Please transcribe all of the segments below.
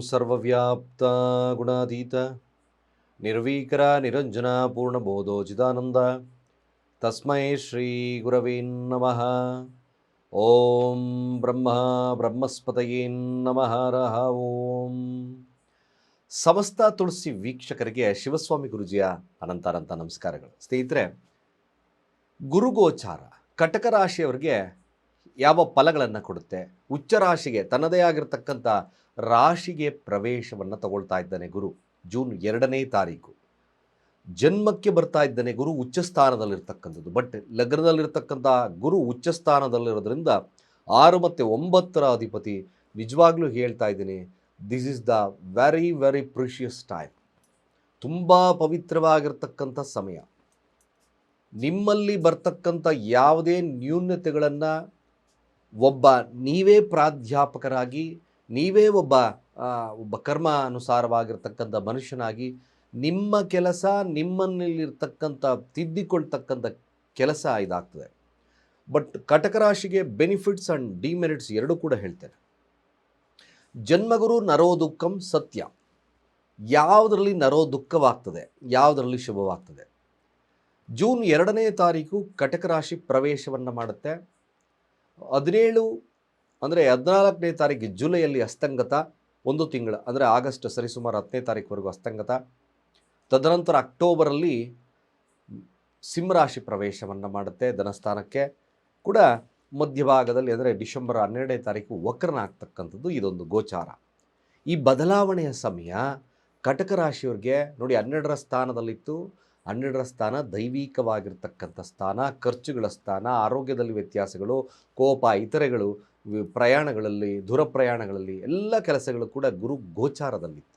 ಸರ್ವವ್ಯಾಪ್ತ ಗುಣಾತೀತ ನಿರ್ವೀಕರ ನಿರಂಜನ ಪೂರ್ಣಬೋಧೋ ಚಿದಾನಂದ ತಸ್ಮೈ ಶ್ರೀ ಗುರವೇ ನಮಃ. ಓಂ ಬ್ರಹ್ಮ ಬ್ರಹ್ಮಸ್ಪತಯೇ ನಮಃ ರಹ ಓಂ. ಸಮಸ್ತ ತುಳಸಿ ವೀಕ್ಷಕರಿಗೆ ಶಿವಸ್ವಾಮಿ ಗುರುಜಿಯ ಅನಂತ ನಮಸ್ಕಾರಗಳು. ಸ್ನೇಹಿತರೆ, ಗುರುಗೋಚಾರ ಕಟಕ ರಾಶಿಯವರಿಗೆ ಯಾವ ಫಲಗಳನ್ನು ಕೊಡುತ್ತೆ? ಉಚ್ಚ ರಾಶಿಗೆ ತನ್ನದೇ ಆಗಿರತಕ್ಕಂಥ ರಾಶಿಗೆ ಪ್ರವೇಶವನ್ನು ತಗೊಳ್ತಾ ಇದ್ದಾನೆ ಗುರು. ಜೂನ್ 2ನೇ ತಾರೀಕು ಜನ್ಮಕ್ಕೆ ಬರ್ತಾ ಇದ್ದಾನೆ ಗುರು. ಉಚ್ಚ ಸ್ಥಾನದಲ್ಲಿರ್ತಕ್ಕಂಥದ್ದು. ಬಟ್ ಲಗ್ನದಲ್ಲಿರ್ತಕ್ಕಂಥ ಗುರು ಉಚ್ಚ ಸ್ಥಾನದಲ್ಲಿರೋದ್ರಿಂದ 6 ಮತ್ತು 9ರ ಅಧಿಪತಿ. ನಿಜವಾಗ್ಲೂ ಹೇಳ್ತಾ ಇದ್ದೀನಿ, this is the very very precious time. ತುಂಬ ಪವಿತ್ರವಾಗಿರ್ತಕ್ಕಂಥ ಸಮಯ. ನಿಮ್ಮಲ್ಲಿ ಬರ್ತಕ್ಕಂಥ ಯಾವುದೇ ನ್ಯೂನತೆಗಳನ್ನು ನೀವೇ ಪ್ರಾಧ್ಯಾಪಕರಾಗಿ, ನೀವೇ ಒಬ್ಬ ಕರ್ಮಾನುಸಾರವಾಗಿರ್ತಕ್ಕಂಥ ಮನುಷ್ಯನಾಗಿ ನಿಮ್ಮ ಕೆಲಸ, ನಿಮ್ಮಲ್ಲಿರ್ತಕ್ಕಂಥ ತಿದ್ದಿಕೊಳ್ತಕ್ಕಂಥ ಕೆಲಸ ಇದಾಗ್ತದೆ. ಬಟ್ ಕಟಕ ರಾಶಿಗೆ ಬೆನಿಫಿಟ್ಸ್ ಆ್ಯಂಡ್ ಡಿಮೆರಿಟ್ಸ್ ಎರಡೂ ಕೂಡ ಹೇಳ್ತೇನೆ. ಜನ್ಮಗುರು ನರೋ ದುಃಖಂ ಸತ್ಯ. ಯಾವುದರಲ್ಲಿ ನರೋ ದುಃಖವಾಗ್ತದೆ, ಯಾವುದರಲ್ಲಿ ಶುಭವಾಗ್ತದೆ? ಜೂನ್ 2ನೇ ತಾರೀಕು ಕಟಕ ರಾಶಿ ಪ್ರವೇಶವನ್ನು ಮಾಡುತ್ತೆ. 17 ಅಂದರೆ 14ನೇ ತಾರೀಕು ಜುಲೈಯಲ್ಲಿ ಅಸ್ತಂಗತ, 1 ತಿಂಗಳು ಅಂದರೆ ಆಗಸ್ಟ್ ಸರಿಸುಮಾರು 10ನೇ ತಾರೀಕುವರೆಗೂ ಅಸ್ತಂಗತ. ತದನಂತರ ಅಕ್ಟೋಬರಲ್ಲಿ ಸಿಂಹರಾಶಿ ಪ್ರವೇಶವನ್ನು ಮಾಡುತ್ತೆ. ಧನಸ್ಥಾನಕ್ಕೆ ಕೂಡ ಮಧ್ಯಭಾಗದಲ್ಲಿ ಅಂದರೆ ಡಿಸೆಂಬರ್ 12ನೇ ತಾರೀಕು ವಕ್ರನಾಗ್ತಕ್ಕಂಥದ್ದು ಇದೊಂದು ಗೋಚಾರ. ಈ ಬದಲಾವಣೆಯ ಸಮಯ ಕಟಕ ರಾಶಿಯವ್ರಿಗೆ ನೋಡಿ, 12ರ ಸ್ಥಾನದಲ್ಲಿತ್ತು. 12ರ ಸ್ಥಾನ ದೈವಿಕವಾಗಿರ್ತಕ್ಕಂಥ ಸ್ಥಾನ, ಖರ್ಚುಗಳ ಸ್ಥಾನ, ಆರೋಗ್ಯದಲ್ಲಿ ವ್ಯತ್ಯಾಸಗಳು, ಕೋಪ, ಇತರೆಗಳು, ಪ್ರಯಾಣಗಳಲ್ಲಿ, ದೂರ ಪ್ರಯಾಣಗಳಲ್ಲಿ ಎಲ್ಲ ಕೆಲಸಗಳು ಕೂಡ ಗುರು ಗೋಚಾರದಲ್ಲಿತ್ತು.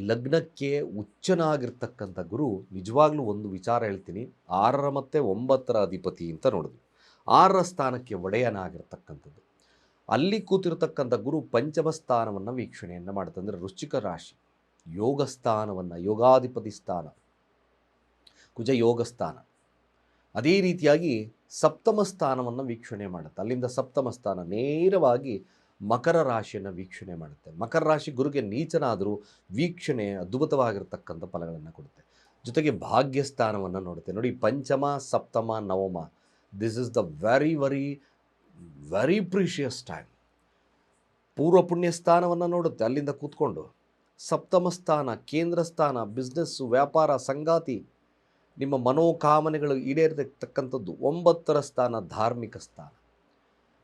ಲಗ್ನಕ್ಕೆ ಉಚ್ಚನಾಗಿರ್ತಕ್ಕಂಥ ಗುರು ನಿಜವಾಗ್ಲೂ ಒಂದು ವಿಚಾರ ಹೇಳ್ತೀನಿ, 6 ಮತ್ತು 9ರ ಅಧಿಪತಿ ಅಂತ ನೋಡಿದ್ವಿ. 6ರ ಸ್ಥಾನಕ್ಕೆ ಒಡೆಯನಾಗಿರ್ತಕ್ಕಂಥದ್ದು. ಅಲ್ಲಿ ಕೂತಿರ್ತಕ್ಕಂಥ ಗುರು ಪಂಚಮ ಸ್ಥಾನವನ್ನು ವೀಕ್ಷಣೆಯನ್ನು ಮಾಡುತ್ತೆ. ಅಂದರೆ ವೃಶ್ಚಿಕ ರಾಶಿ ಯೋಗ ಸ್ಥಾನವನ್ನು, ಯೋಗಾಧಿಪತಿ ಸ್ಥಾನ, ಕುಜ ಯೋಗ ಸ್ಥಾನ. ಅದೇ ರೀತಿಯಾಗಿ ಸಪ್ತಮ ಸ್ಥಾನವನ್ನು ವೀಕ್ಷಣೆ ಮಾಡುತ್ತೆ. ಅಲ್ಲಿಂದ ಸಪ್ತಮ ಸ್ಥಾನ ನೇರವಾಗಿ ಮಕರ ರಾಶಿಯನ್ನು ವೀಕ್ಷಣೆ ಮಾಡುತ್ತೆ. ಮಕರ ರಾಶಿ ಗುರುಗೆ ನೀಚನಾದರೂ ವೀಕ್ಷಣೆ ಅದ್ಭುತವಾಗಿರ್ತಕ್ಕಂಥ ಫಲಗಳನ್ನು ಕೊಡುತ್ತೆ. ಜೊತೆಗೆ ಭಾಗ್ಯಸ್ಥಾನವನ್ನು ನೋಡುತ್ತೆ. ನೋಡಿ, ಪಂಚಮ, ಸಪ್ತಮ, ನವಮ, this is the very very very precious time. ಪೂರ್ವ ಪುಣ್ಯ ಸ್ಥಾನವನ್ನು ನೋಡುತ್ತೆ ಅಲ್ಲಿಂದ ಕೂತ್ಕೊಂಡು. ಸಪ್ತಮ ಸ್ಥಾನ ಕೇಂದ್ರ ಸ್ಥಾನ, ಬಿಸ್ನೆಸ್ಸು, ವ್ಯಾಪಾರ, ಸಂಗಾತಿ, ನಿಮ್ಮ ಮನೋಕಾಮನೆಗಳು ಈಡೇರತಕ್ಕಂಥದ್ದು. 9ರ ಸ್ಥಾನ ಧಾರ್ಮಿಕ ಸ್ಥಾನ.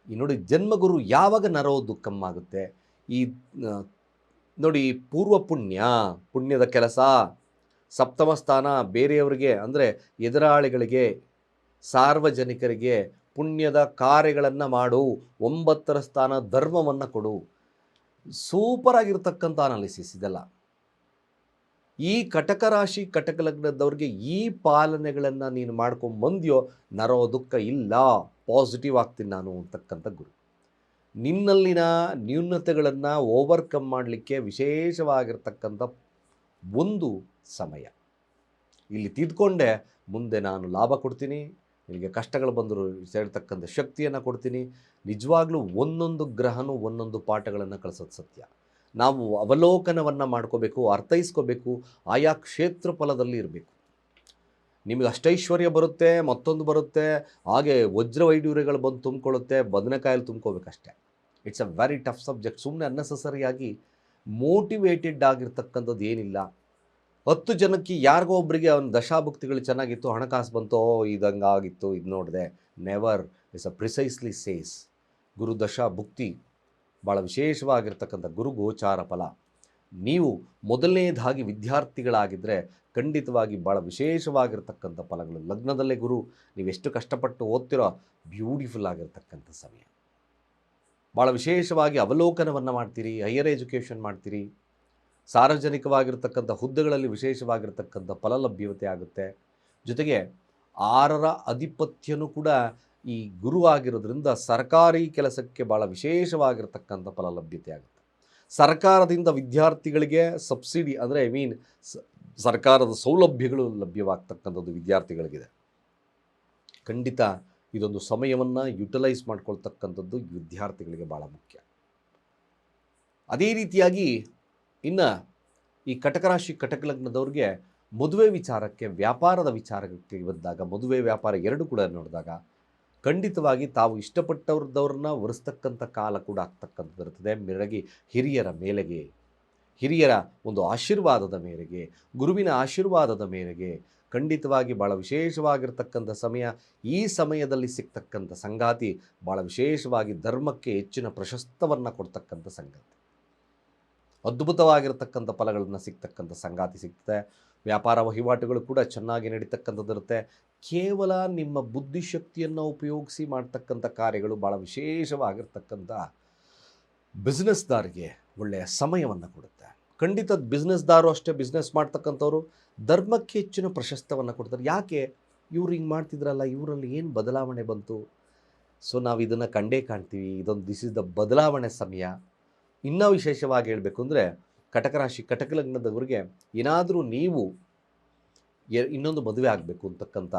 ಈ ನೋಡಿ, ಜನ್ಮಗುರು ಯಾವಾಗ ನರೋ ದುಃಖಂ ಆಗುತ್ತೆ? ಈ ನೋಡಿ, ಪೂರ್ವ ಪುಣ್ಯದ ಕೆಲಸ. ಸಪ್ತಮ ಸ್ಥಾನ ಬೇರೆಯವರಿಗೆ ಅಂದರೆ ಎದುರಾಳಿಗಳಿಗೆ, ಸಾರ್ವಜನಿಕರಿಗೆ ಪುಣ್ಯದ ಕಾರ್ಯಗಳನ್ನು ಮಾಡು. 9ರ ಸ್ಥಾನ ಧರ್ಮವನ್ನು ಕೊಡು. ಸೂಪರ್ ಆಗಿರ್ತಕ್ಕಂಥ ಅನಾಲಿಸಿಸ್ ಇದೆಲ್ಲ. ಈ ಕಟಕ ರಾಶಿ ಕಟಕ ಲಗ್ನದವ್ರಿಗೆ ಈ ಪಾಲನೆಗಳನ್ನು ನೀನು ಮಾಡ್ಕೊಂಬಂದ್ಯೋ, ನರೋ ದುಃಖ ಇಲ್ಲ, ಪಾಸಿಟಿವ್ ಆಗ್ತೀನಿ ನಾನು ಅಂತಕ್ಕಂಥ ಗುರು. ನಿನ್ನಲ್ಲಿನ ನ್ಯೂನತೆಗಳನ್ನು ಓವರ್ಕಮ್ ಮಾಡಲಿಕ್ಕೆ ವಿಶೇಷವಾಗಿರ್ತಕ್ಕಂಥ ಒಂದು ಸಮಯ. ಇಲ್ಲಿ ತಿದ್ಕೊಂಡೆ ಮುಂದೆ ನಾನು ಲಾಭ ಕೊಡ್ತೀನಿ, ನಿನಗೆ ಕಷ್ಟಗಳು ಬಂದರೂ ಸೇರ್ತಕ್ಕಂಥ ಶಕ್ತಿಯನ್ನು ಕೊಡ್ತೀನಿ. ನಿಜವಾಗ್ಲೂ ಒಂದೊಂದು ಗ್ರಹನೂ ಒಂದೊಂದು ಪಾಠಗಳನ್ನು ಕಳಿಸೋದು ಸತ್ಯ. ನಾವು ಅವಲೋಕನವನ್ನು ಮಾಡ್ಕೋಬೇಕು, ಅರ್ಥೈಸ್ಕೋಬೇಕು, ಆಯಾ ಕ್ಷೇತ್ರ ಫಲದಲ್ಲಿ ಇರಬೇಕು. ನಿಮಗೆ ಅಷ್ಟೈಶ್ವರ್ಯ ಬರುತ್ತೆ, ಮತ್ತೊಂದು ಬರುತ್ತೆ, ಹಾಗೆ ವಜ್ರ ವೈಡೂರ್ಯಗಳು ಬಂದು ತುಂಬಿಕೊಳ್ಳುತ್ತೆ, ಬದನೆಕಾಯಲ್ಲಿ ತುಂಬ್ಕೋಬೇಕಷ್ಟೆ. It's a very tough subject. ಸುಮ್ಮನೆ ಅನ್ನೆಸಸರಿಯಾಗಿ ಮೋಟಿವೇಟೆಡ್ ಆಗಿರ್ತಕ್ಕಂಥದ್ದು ಏನಿಲ್ಲ. 10 ಜನಕ್ಕೆ ಯಾರಿಗೋ ಒಬ್ಬರಿಗೆ ಅವನ ದಶಾಭುಕ್ತಿಗಳು ಚೆನ್ನಾಗಿತ್ತು, ಹಣಕಾಸು ಬಂತು, ಇದಂಗಾಗಿತ್ತು, ಇದು ನೋಡಿದೆ. Never. It's a precisely says. ಗುರು ದಶಾಭುಕ್ತಿ ಭಾಳ ವಿಶೇಷವಾಗಿರ್ತಕ್ಕಂಥ ಗುರು ಗೋಚಾರ ಫಲ. ನೀವು ಮೊದಲನೇದಾಗಿ ವಿದ್ಯಾರ್ಥಿಗಳಾಗಿದ್ದರೆ ಖಂಡಿತವಾಗಿ ಭಾಳ ವಿಶೇಷವಾಗಿರ್ತಕ್ಕಂಥ ಫಲಗಳು. ಲಗ್ನದಲ್ಲೇ ಗುರು, ನೀವೆಷ್ಟು ಕಷ್ಟಪಟ್ಟು ಓದ್ತಿರೋ ಬ್ಯೂಟಿಫುಲ್ ಆಗಿರ್ತಕ್ಕಂಥ ಸಮಯ. ಭಾಳ ವಿಶೇಷವಾಗಿ ಅವಲೋಕನವನ್ನು ಮಾಡ್ತೀರಿ, ಹೈಯರ್ ಎಜುಕೇಷನ್ ಮಾಡ್ತೀರಿ, ಸಾರ್ವಜನಿಕವಾಗಿರ್ತಕ್ಕಂಥ ಹುದ್ದೆಗಳಲ್ಲಿ ವಿಶೇಷವಾಗಿರ್ತಕ್ಕಂಥ ಫಲ ಲಭ್ಯತೆ ಆಗುತ್ತೆ. ಜೊತೆಗೆ 6ರ ಅಧಿಪತ್ಯನೂ ಕೂಡ ಈ ಗುರು ಆಗಿರೋದ್ರಿಂದ ಸರ್ಕಾರಿ ಕೆಲಸಕ್ಕೆ ಭಾಳ ವಿಶೇಷವಾಗಿರ್ತಕ್ಕಂಥ ಫಲ ಲಭ್ಯತೆ ಆಗುತ್ತೆ. ಸರ್ಕಾರದಿಂದ ವಿದ್ಯಾರ್ಥಿಗಳಿಗೆ ಸಬ್ಸಿಡಿ ಅಂದರೆ ಸರ್ಕಾರದ ಸೌಲಭ್ಯಗಳು ಲಭ್ಯವಾಗ್ತಕ್ಕಂಥದ್ದು ವಿದ್ಯಾರ್ಥಿಗಳಿಗಿದೆ. ಖಂಡಿತ ಇದೊಂದು ಸಮಯವನ್ನು ಯುಟಿಲೈಸ್ ಮಾಡ್ಕೊಳ್ತಕ್ಕಂಥದ್ದು ವಿದ್ಯಾರ್ಥಿಗಳಿಗೆ ಭಾಳ ಮುಖ್ಯ. ಅದೇ ರೀತಿಯಾಗಿ ಇನ್ನು ಈ ಕಟಕ ರಾಶಿ ಕಟಕ ಲಗ್ನದವ್ರಿಗೆ ಮದುವೆ ವಿಚಾರಕ್ಕೆ, ವ್ಯಾಪಾರದ ವಿಚಾರಕ್ಕೆ ಬಂದಾಗ, ಮದುವೆ ವ್ಯಾಪಾರ ಎರಡು ಕೂಡ ನೋಡಿದಾಗ ಖಂಡಿತವಾಗಿ ತಾವು ಇಷ್ಟಪಟ್ಟವ್ರದವ್ರನ್ನ ಒರೆಸ್ತಕ್ಕಂಥ ಕಾಲ ಕೂಡ ಆಗ್ತಕ್ಕಂಥದ್ದಿರ್ತದೆ. ಮೇಲಾಗಿ ಹಿರಿಯರ ಮೇಲೆಗೆ, ಹಿರಿಯರ ಒಂದು ಆಶೀರ್ವಾದದ ಮೇರೆಗೆ, ಗುರುವಿನ ಆಶೀರ್ವಾದದ ಮೇರೆಗೆ ಖಂಡಿತವಾಗಿ ಭಾಳ ವಿಶೇಷವಾಗಿರ್ತಕ್ಕಂಥ ಸಮಯ. ಈ ಸಮಯದಲ್ಲಿ ಸಿಗ್ತಕ್ಕಂಥ ಸಂಗಾತಿ ಭಾಳ ವಿಶೇಷವಾಗಿ ಧರ್ಮಕ್ಕೆ ಹೆಚ್ಚಿನ ಪ್ರಶಸ್ತವನ್ನು ಕೊಡ್ತಕ್ಕಂಥ ಸಂಗಾತಿ. ಅದ್ಭುತವಾಗಿರ್ತಕ್ಕಂಥ ಫಲಗಳನ್ನು ಸಿಗ್ತಕ್ಕಂಥ ಸಂಗಾತಿ ಸಿಗ್ತದೆ. ವ್ಯಾಪಾರ ವಹಿವಾಟುಗಳು ಕೂಡ ಚೆನ್ನಾಗಿ ನಡೀತಕ್ಕಂಥದ್ದಿರುತ್ತೆ. ಕೇವಲ ನಿಮ್ಮ ಬುದ್ಧಿಶಕ್ತಿಯನ್ನು ಉಪಯೋಗಿಸಿ ಮಾಡ್ತಕ್ಕಂಥ ಕಾರ್ಯಗಳು ಭಾಳ ವಿಶೇಷವಾಗಿರ್ತಕ್ಕಂಥ ಬಿಸ್ನೆಸ್ದಾರಿಗೆ ಒಳ್ಳೆಯ ಸಮಯವನ್ನು ಕೊಡುತ್ತೆ. ಖಂಡಿತ ಬಿಸ್ನೆಸ್ದಾರು ಅಷ್ಟೇ, ಬಿಸ್ನೆಸ್ ಮಾಡ್ತಕ್ಕಂಥವ್ರು ಧರ್ಮಕ್ಕೆ ಹೆಚ್ಚಿನ ಪ್ರಶಸ್ತವನ್ನು ಕೊಡ್ತಾರೆ. ಯಾಕೆ ಇವ್ರು ಹಿಂಗೆ ಮಾಡ್ತಿದ್ರಲ್ಲ, ಇವರಲ್ಲಿ ಏನು ಬದಲಾವಣೆ ಬಂತು? ಸೊ ನಾವು ಇದನ್ನು ಕಂಡೇ ಕಾಣ್ತೀವಿ. ದಿಸ್ ಇಸ್ ದ ಬದಲಾವಣೆ ಸಮಯ. ಇನ್ನೂ ವಿಶೇಷವಾಗಿ ಹೇಳಬೇಕು ಅಂದರೆ ಕಟಕ ರಾಶಿ ಕಟಕ ಲಗ್ನದವರಿಗೆ ಏನಾದರೂ ನೀವು ಇನ್ನೊಂದು ಮದುವೆ ಆಗಬೇಕು ಅಂತಕ್ಕಂಥ,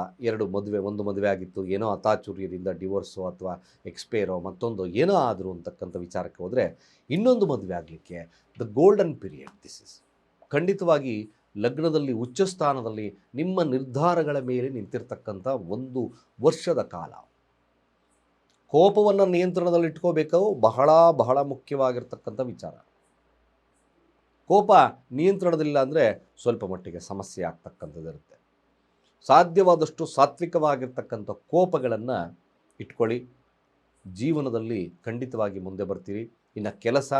ಒಂದು ಮದುವೆ ಆಗಿತ್ತು, ಏನೋ ಅತಾಚುರ್ಯದಿಂದ ಡಿವೋರ್ಸೋ ಅಥವಾ ಎಕ್ಸ್ಪೈರೋ ಮತ್ತೊಂದು ಏನೋ ಆದರೂ ಅಂತಕ್ಕಂಥ ವಿಚಾರಕ್ಕೆ ಹೋದರೆ ಇನ್ನೊಂದು ಮದುವೆ ಆಗಲಿಕ್ಕೆ the golden period this is. ಖಂಡಿತವಾಗಿ ಲಗ್ನದಲ್ಲಿ ಉಚ್ಚ ಸ್ಥಾನದಲ್ಲಿ ನಿಮ್ಮ ನಿರ್ಧಾರಗಳ ಮೇಲೆ ನಿಂತಿರ್ತಕ್ಕಂಥ ಒಂದು ವರ್ಷದ ಕಾಲ. ಕೋಪವನ್ನು ನಿಯಂತ್ರಣದಲ್ಲಿ ಇಟ್ಕೋಬೇಕು, ಬಹಳ ಬಹಳ ಮುಖ್ಯವಾಗಿರ್ತಕ್ಕಂಥ ವಿಚಾರ. ಕೋಪ ನಿಯಂತ್ರಣದಿಲ್ಲ ಅಂದರೆ ಸ್ವಲ್ಪ ಮಟ್ಟಿಗೆ ಸಮಸ್ಯೆ ಆಗ್ತಕ್ಕಂಥದ್ದಿರುತ್ತೆ. ಸಾಧ್ಯವಾದಷ್ಟು ಸಾತ್ವಿಕವಾಗಿರ್ತಕ್ಕಂಥ ಕೋಪಗಳನ್ನು ಇಟ್ಕೊಳ್ಳಿ. ಜೀವನದಲ್ಲಿ ಖಂಡಿತವಾಗಿ ಮುಂದೆ ಬರ್ತೀರಿ. ಇನ್ನು ಕೆಲಸ,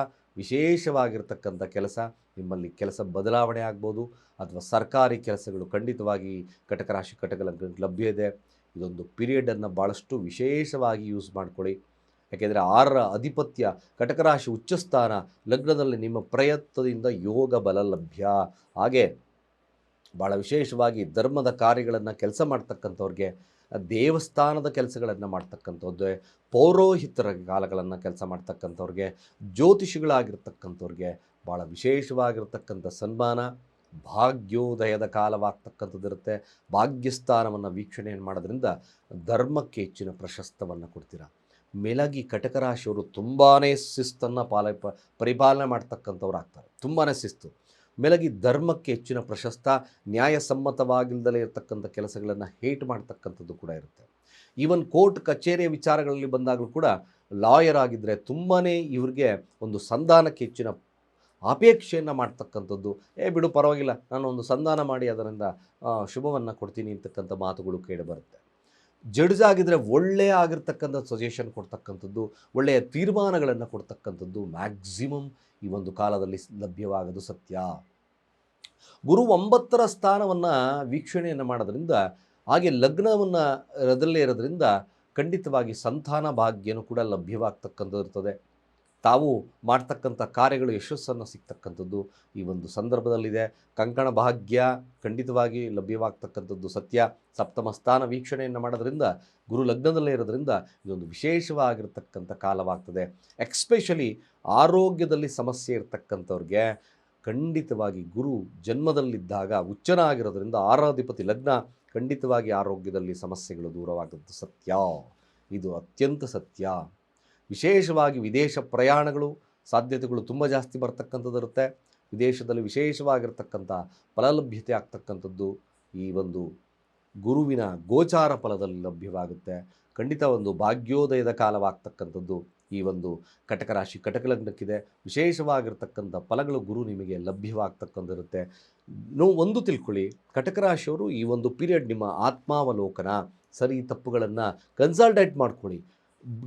ವಿಶೇಷವಾಗಿರ್ತಕ್ಕಂಥ ಕೆಲಸ, ನಿಮ್ಮಲ್ಲಿ ಕೆಲಸ ಬದಲಾವಣೆ ಆಗ್ಬೋದು, ಅಥವಾ ಸರ್ಕಾರಿ ಕೆಲಸಗಳು ಖಂಡಿತವಾಗಿ ಕಟಕ ರಾಶಿ ಕಟಕ ಲಗ್ನಕ್ಕೆ ಲಭ್ಯ ಇದೆ. ಇದೊಂದು ಪೀರಿಯಡನ್ನು ಭಾಳಷ್ಟು ವಿಶೇಷವಾಗಿ ಯೂಸ್ ಮಾಡ್ಕೊಳ್ಳಿ. ಯಾಕೆಂದರೆ 6ರ ಅಧಿಪತ್ಯ ಕಟಕ ರಾಶಿ ಉಚ್ಚಸ್ಥಾನ, ಲಗ್ನದಲ್ಲಿ ನಿಮ್ಮ ಪ್ರಯತ್ನದಿಂದ ಯೋಗ ಬಲ ಲಭ್ಯ. ಹಾಗೆ ಭಾಳ ವಿಶೇಷವಾಗಿ ಧರ್ಮದ ಕಾರ್ಯಗಳನ್ನು ಕೆಲಸ ಮಾಡ್ತಕ್ಕಂಥವ್ರಿಗೆ, ದೇವಸ್ಥಾನದ ಕೆಲಸಗಳನ್ನು ಮಾಡ್ತಕ್ಕಂಥವ್ರಿಗೆ, ಪೌರೋಹಿತರ ಕಾಲಗಳನ್ನು ಕೆಲಸ ಮಾಡ್ತಕ್ಕಂಥವ್ರಿಗೆ, ಜ್ಯೋತಿಷಿಗಳಾಗಿರ್ತಕ್ಕಂಥವ್ರಿಗೆ ಭಾಳ ವಿಶೇಷವಾಗಿರ್ತಕ್ಕಂಥ ಸನ್ಮಾನ, ಭಾಗ್ಯೋದಯದ ಕಾಲವಾಗ್ತಕ್ಕಂಥದ್ದಿರುತ್ತೆ. ಭಾಗ್ಯಸ್ಥಾನವನ್ನು ವೀಕ್ಷಣೆಯನ್ನು ಮಾಡೋದ್ರಿಂದ ಧರ್ಮಕ್ಕೆ ಹೆಚ್ಚಿನ ಪ್ರಶಸ್ತವನ್ನು ಕೊಡ್ತೀರ. ಮೇಲಾಗಿ ಕಟಕ ರಾಶಿಯವರು ತುಂಬಾ ಶಿಸ್ತನ್ನು ಪರಿಪಾಲನೆ ಮಾಡ್ತಕ್ಕಂಥವ್ರು ಆಗ್ತಾರೆ. ತುಂಬಾ ಶಿಸ್ತು. ಮೇಲಾಗಿ ಧರ್ಮಕ್ಕೆ ಹೆಚ್ಚಿನ ಪ್ರಶಸ್ತ, ನ್ಯಾಯಸಮ್ಮತವಾಗಿಲ್ಲದಲೇ ಇರತಕ್ಕಂಥ ಕೆಲಸಗಳನ್ನು ಹೇಟ್ ಮಾಡ್ತಕ್ಕಂಥದ್ದು ಕೂಡ ಇರುತ್ತೆ. ಈವನ್ ಕೋರ್ಟ್ ಕಚೇರಿಯ ವಿಚಾರಗಳಲ್ಲಿ ಬಂದಾಗಲೂ ಕೂಡ ಲಾಯರ್ ಆಗಿದ್ದರೆ ತುಂಬಾ ಇವ್ರಿಗೆ ಒಂದು ಸಂಧಾನಕ್ಕೆ ಹೆಚ್ಚಿನ ಅಪೇಕ್ಷೆಯನ್ನು ಮಾಡ್ತಕ್ಕಂಥದ್ದು. ಬಿಡು ಪರವಾಗಿಲ್ಲ, ನಾನು ಒಂದು ಸಂಧಾನ ಮಾಡಿ ಅದರಿಂದ ಶುಭವನ್ನು ಕೊಡ್ತೀನಿ ಅಂತಕ್ಕಂಥ ಮಾತುಗಳು ಕೇಳಿಬರುತ್ತೆ. ಜಡ್ಜ್ ಆಗಿದ್ದರೆ ಒಳ್ಳೆಯ ಆಗಿರ್ತಕ್ಕಂಥ ಸಜೆಷನ್ ಕೊಡ್ತಕ್ಕಂಥದ್ದು, ಒಳ್ಳೆಯ ತೀರ್ಮಾನಗಳನ್ನು ಕೊಡ್ತಕ್ಕಂಥದ್ದು ಮ್ಯಾಕ್ಸಿಮಮ್ ಈ ಒಂದು ಕಾಲದಲ್ಲಿ ಲಭ್ಯವಾಗೋದು ಸತ್ಯ. ಗುರು 9ರ ಸ್ಥಾನವನ್ನು ವೀಕ್ಷಣೆಯನ್ನು ಮಾಡೋದ್ರಿಂದ, ಹಾಗೆ ಲಗ್ನವನ್ನು ಅದರಲ್ಲೇ ಇರೋದ್ರಿಂದ ಖಂಡಿತವಾಗಿ ಸಂತಾನ ಭಾಗ್ಯನೂ ಕೂಡ ಲಭ್ಯವಾಗ್ತಕ್ಕಂಥದ್ದು ಇರ್ತದೆ. ತಾವು ಮಾಡ್ತಕ್ಕಂಥ ಕಾರ್ಯಗಳು ಯಶಸ್ಸನ್ನು ಸಿಗ್ತಕ್ಕಂಥದ್ದು ಈ ಒಂದು ಸಂದರ್ಭದಲ್ಲಿದೆ. ಕಂಕಣ ಭಾಗ್ಯ ಖಂಡಿತವಾಗಿ ಲಭ್ಯವಾಗ್ತಕ್ಕಂಥದ್ದು ಸತ್ಯ. ಸಪ್ತಮ ಸ್ಥಾನ ವೀಕ್ಷಣೆಯನ್ನು ಮಾಡೋದ್ರಿಂದ, ಗುರು ಲಗ್ನದಲ್ಲೇ ಇರೋದ್ರಿಂದ ಇದೊಂದು ವಿಶೇಷವಾಗಿರ್ತಕ್ಕಂಥ ಕಾಲವಾಗ್ತದೆ. ಎಕ್ಸ್ಪೆಷಲಿ ಆರೋಗ್ಯದಲ್ಲಿ ಸಮಸ್ಯೆ ಇರ್ತಕ್ಕಂಥವ್ರಿಗೆ ಖಂಡಿತವಾಗಿ ಗುರು ಜನ್ಮದಲ್ಲಿದ್ದಾಗ ಉಚ್ಚನಾಗಿರೋದ್ರಿಂದ 6ರ ಲಗ್ನ, ಖಂಡಿತವಾಗಿ ಆರೋಗ್ಯದಲ್ಲಿ ಸಮಸ್ಯೆಗಳು ದೂರವಾಗುವುದು ಸತ್ಯ. ಇದು ಅತ್ಯಂತ ಸತ್ಯ. ವಿಶೇಷವಾಗಿ ವಿದೇಶ ಪ್ರಯಾಣಗಳು ಸಾಧ್ಯತೆಗಳು ತುಂಬ ಜಾಸ್ತಿ ಬರ್ತಕ್ಕಂಥದ್ದಿರುತ್ತೆ. ವಿದೇಶದಲ್ಲಿ ವಿಶೇಷವಾಗಿರ್ತಕ್ಕಂಥ ಫಲಲಭ್ಯತೆ ಆಗ್ತಕ್ಕಂಥದ್ದು ಈ ಒಂದು ಗುರುವಿನ ಗೋಚಾರ ಫಲದಲ್ಲಿ ಲಭ್ಯವಾಗುತ್ತೆ. ಖಂಡಿತ ಒಂದು ಭಾಗ್ಯೋದಯದ ಕಾಲವಾಗ್ತಕ್ಕಂಥದ್ದು ಈ ಒಂದು ಕಟಕ ರಾಶಿ ಕಟಕ ಲಗ್ನಕ್ಕಿದೆ. ವಿಶೇಷವಾಗಿರ್ತಕ್ಕಂಥ ಫಲಗಳು ಗುರು ನಿಮಗೆ ಲಭ್ಯವಾಗ್ತಕ್ಕಂಥಿರುತ್ತೆ. ಒಂದು ತಿಳ್ಕೊಳ್ಳಿ, ಕಟಕ ರಾಶಿಯವರು ಈ ಒಂದು ಪೀರಿಯಡ್ ನಿಮ್ಮ ಆತ್ಮಾವಲೋಕನ, ಸರಿ ತಪ್ಪುಗಳನ್ನು ಕನ್ಸಲ್ಟೇಟ್ ಮಾಡ್ಕೊಳ್ಳಿ,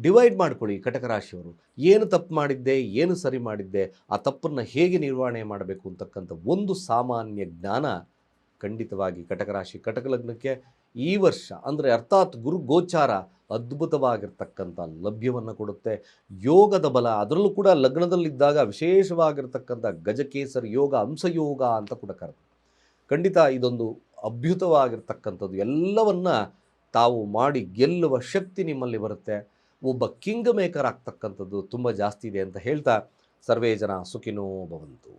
ಡಿವೈಡ್ ಮಾಡ್ಕೊಳ್ಳಿ. ಕಟಕ ರಾಶಿಯವರು ಏನು ತಪ್ಪು ಮಾಡಿದ್ದೆ, ಏನು ಸರಿ ಮಾಡಿದ್ದೆ, ಆ ತಪ್ಪನ್ನು ಹೇಗೆ ನಿರ್ವಹಣೆ ಮಾಡಬೇಕು ಅಂತಕ್ಕಂಥ ಒಂದು ಸಾಮಾನ್ಯ ಜ್ಞಾನ ಖಂಡಿತವಾಗಿ ಕಟಕ ರಾಶಿ ಕಟಕ ಲಗ್ನಕ್ಕೆ ಈ ವರ್ಷ ಅಂದರೆ ಅರ್ಥಾತ್ ಗುರು ಗೋಚಾರ ಅದ್ಭುತವಾಗಿರ್ತಕ್ಕಂಥ ಲಭ್ಯವನ್ನು ಕೊಡುತ್ತೆ. ಯೋಗದ ಬಲ, ಅದರಲ್ಲೂ ಕೂಡ ಲಗ್ನದಲ್ಲಿದ್ದಾಗ ವಿಶೇಷವಾಗಿರ್ತಕ್ಕಂಥ ಗಜಕೇಸರಿ ಯೋಗ, ಹಂಸಯೋಗ ಅಂತ ಕೂಡ ಕರೆದು ಖಂಡಿತ ಇದೊಂದು ಅದ್ಭುತವಾಗಿರ್ತಕ್ಕಂಥದ್ದು. ಎಲ್ಲವನ್ನ ತಾವು ಮಾಡಿ ಗೆಲ್ಲುವ ಶಕ್ತಿ ನಿಮ್ಮಲ್ಲಿ ಬರುತ್ತೆ. ಒಬ್ಬ ಕಿಂಗ್ ಮೇಕರ್ ಆಗ್ತಕ್ಕಂಥದ್ದು ತುಂಬ ಜಾಸ್ತಿ ಇದೆ ಅಂತ ಹೇಳ್ತಾ, ಸರ್ವೇ ಜನ ಸುಖಿನೋ ಭವಂತು.